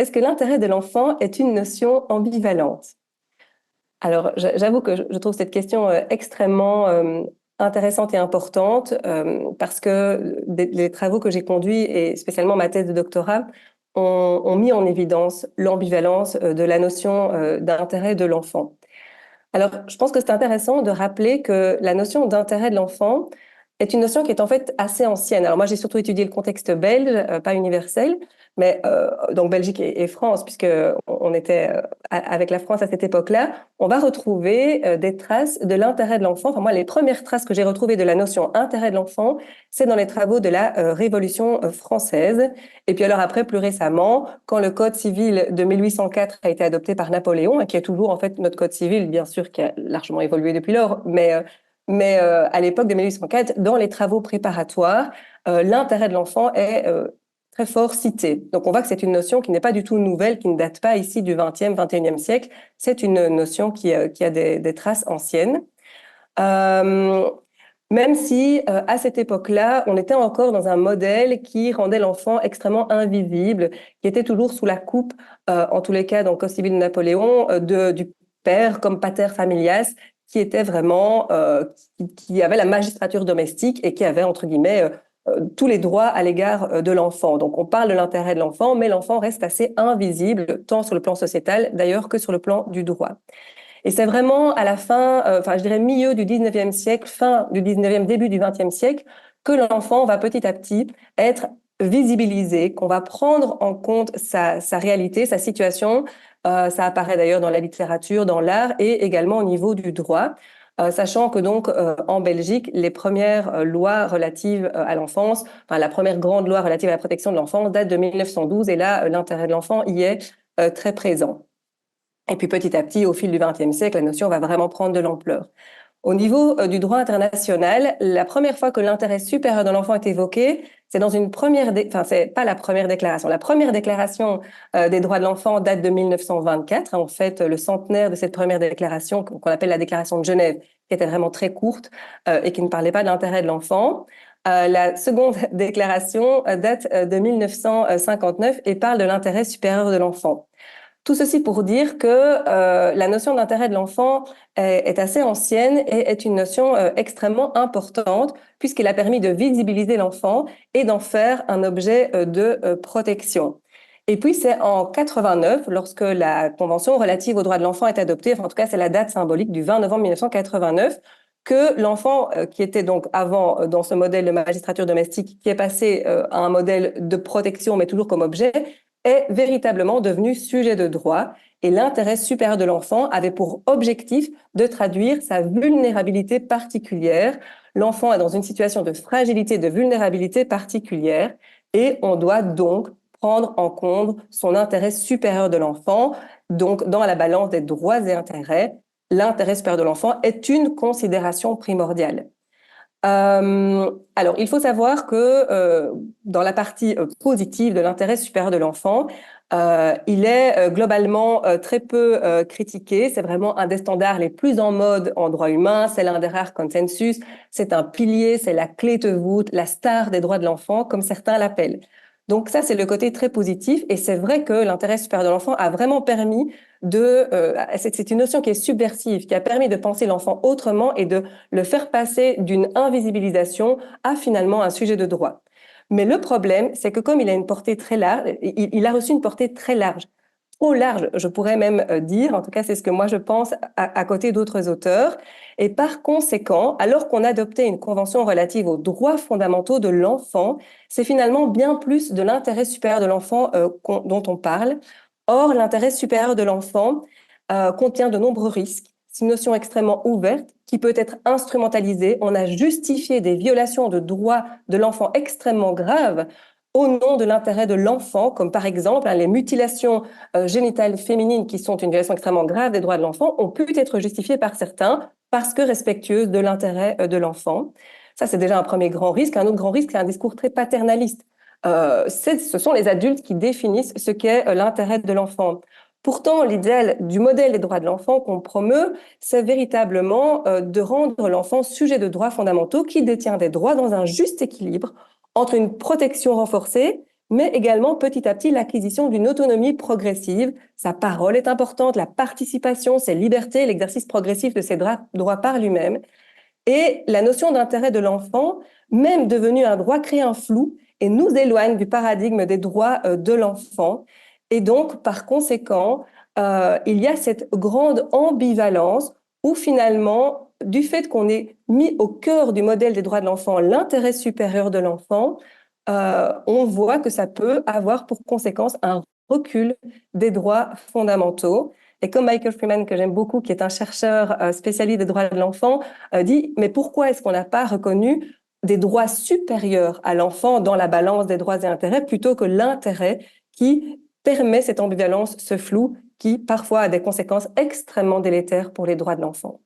est-ce que l'intérêt de l'enfant est une notion ambivalente? Alors, j'avoue que je trouve cette question extrêmement intéressante et importante parce que les travaux que j'ai conduits, et spécialement ma thèse de doctorat, ont mis en évidence l'ambivalence de la notion d'intérêt de l'enfant. Alors, je pense que c'est intéressant de rappeler que la notion d'intérêt de l'enfant est une notion qui est en fait assez ancienne. Alors moi, j'ai surtout étudié le contexte belge, pas universel, mais donc Belgique et France, puisque on était avec la France à cette époque-là. On va retrouver des traces de l'intérêt de l'enfant. Enfin moi, les premières traces que j'ai retrouvées de la notion intérêt de l'enfant, c'est dans les travaux de la Révolution française. Et puis alors après, plus récemment, quand le Code civil de 1804 a été adopté par Napoléon, et qui est toujours en fait notre Code civil, bien sûr, qui a largement évolué depuis lors, mais à l'époque de 1804, dans les travaux préparatoires, l'intérêt de l'enfant est très fort cité. Donc on voit que c'est une notion qui n'est pas du tout nouvelle, qui ne date pas ici du 20e, 21e siècle. C'est une notion qui a des traces anciennes. Euh, Même si, à cette époque-là, on était encore dans un modèle qui rendait l'enfant extrêmement invisible, qui était toujours sous la coupe, en tous les cas, dans le Code civil de Napoléon, du père comme pater familias, qui était vraiment, qui avait la magistrature domestique et qui avait, entre guillemets, tous les droits à l'égard de l'enfant. Donc, on parle de l'intérêt de l'enfant, mais l'enfant reste assez invisible, tant sur le plan sociétal, d'ailleurs, que sur le plan du droit. Et c'est vraiment à la fin, enfin je dirais milieu du 19e siècle, fin du 19e, début du 20e siècle, que l'enfant va petit à petit être visibilisé, qu'on va prendre en compte sa réalité, sa situation. Ça apparaît d'ailleurs dans la littérature, dans l'art et également au niveau du droit. Sachant que donc en Belgique, les premières lois relatives à l'enfance, enfin la première grande loi relative à la protection de l'enfance date de 1912 et là l'intérêt de l'enfant y est très présent. Et puis petit à petit, au fil du XXe siècle, la notion va vraiment prendre de l'ampleur. Au niveau du droit international, la première fois que l'intérêt supérieur de l'enfant est évoqué, c'est dans une première, enfin c'est pas la première déclaration. La première déclaration des droits de l'enfant date de 1924. En fait, le centenaire de cette première déclaration, qu'on appelle la déclaration de Genève, qui était vraiment très courte et qui ne parlait pas de l'intérêt de l'enfant. La seconde déclaration date de 1959 et parle de l'intérêt supérieur de l'enfant. Tout ceci pour dire que la notion d'intérêt de l'enfant est assez ancienne et est une notion extrêmement importante puisqu'elle a permis de visibiliser l'enfant et d'en faire un objet de protection. Et puis c'est en 89, lorsque la Convention relative aux droits de l'enfant est adoptée, enfin en tout cas c'est la date symbolique du 20 novembre 1989, que l'enfant qui était donc avant dans ce modèle de magistrature domestique, qui est passé à un modèle de protection mais toujours comme objet, est véritablement devenu sujet de droit et l'intérêt supérieur de l'enfant avait pour objectif de traduire sa vulnérabilité particulière. L'enfant est dans une situation de fragilité, de vulnérabilité particulière et on doit donc prendre en compte son intérêt supérieur de l'enfant. Donc, dans la balance des droits et intérêts, l'intérêt supérieur de l'enfant est une considération primordiale. Alors, il faut savoir que dans la partie positive de l'intérêt supérieur de l'enfant, il est globalement très peu critiqué. C'est vraiment un des standards les plus en mode en droit humain. C'est l'un des rares consensus. C'est un pilier, c'est la clé de voûte, la star des droits de l'enfant, comme certains l'appellent. Donc ça, c'est le côté très positif. Et c'est vrai que l'intérêt supérieur de l'enfant a vraiment permis c'est une notion qui est subversive, qui a permis de penser l'enfant autrement et de le faire passer d'une invisibilisation à finalement un sujet de droit. Mais le problème, c'est que comme il a une portée très large, il a reçu une portée très large, trop large, je pourrais même dire, en tout cas c'est ce que moi je pense à côté d'autres auteurs, et par conséquent, alors qu'on adoptait une convention relative aux droits fondamentaux de l'enfant, c'est finalement bien plus de l'intérêt supérieur de l'enfant dont on parle. Or, l'intérêt supérieur de l'enfant contient de nombreux risques. C'est une notion extrêmement ouverte qui peut être instrumentalisée. On a justifié des violations de droits de l'enfant extrêmement graves au nom de l'intérêt de l'enfant, comme par exemple les mutilations génitales féminines qui sont une violation extrêmement grave des droits de l'enfant, ont pu être justifiées par certains parce que respectueuses de l'intérêt de l'enfant. Ça, c'est déjà un premier grand risque. Un autre grand risque, c'est un discours très paternaliste. Ce sont les adultes qui définissent ce qu'est l'intérêt de l'enfant. Pourtant, l'idéal du modèle des droits de l'enfant qu'on promeut, c'est véritablement de rendre l'enfant sujet de droits fondamentaux qui détient des droits dans un juste équilibre entre une protection renforcée, mais également petit à petit l'acquisition d'une autonomie progressive. Sa parole est importante, la participation, ses libertés, l'exercice progressif de ses droits par lui-même. Et la notion d'intérêt de l'enfant, même devenue un droit, crée un flou et nous éloigne du paradigme des droits de l'enfant. Et donc, par conséquent, il y a cette grande ambivalence où finalement, du fait qu'on ait mis au cœur du modèle des droits de l'enfant l'intérêt supérieur de l'enfant, on voit que ça peut avoir pour conséquence un recul des droits fondamentaux. Et comme Michael Freeman, que j'aime beaucoup, qui est un chercheur spécialiste des droits de l'enfant, dit, mais pourquoi est-ce qu'on n'a pas reconnu des droits supérieurs à l'enfant dans la balance des droits et intérêts plutôt que l'intérêt qui permet cette ambivalence, ce flou, qui parfois a des conséquences extrêmement délétères pour les droits de l'enfant.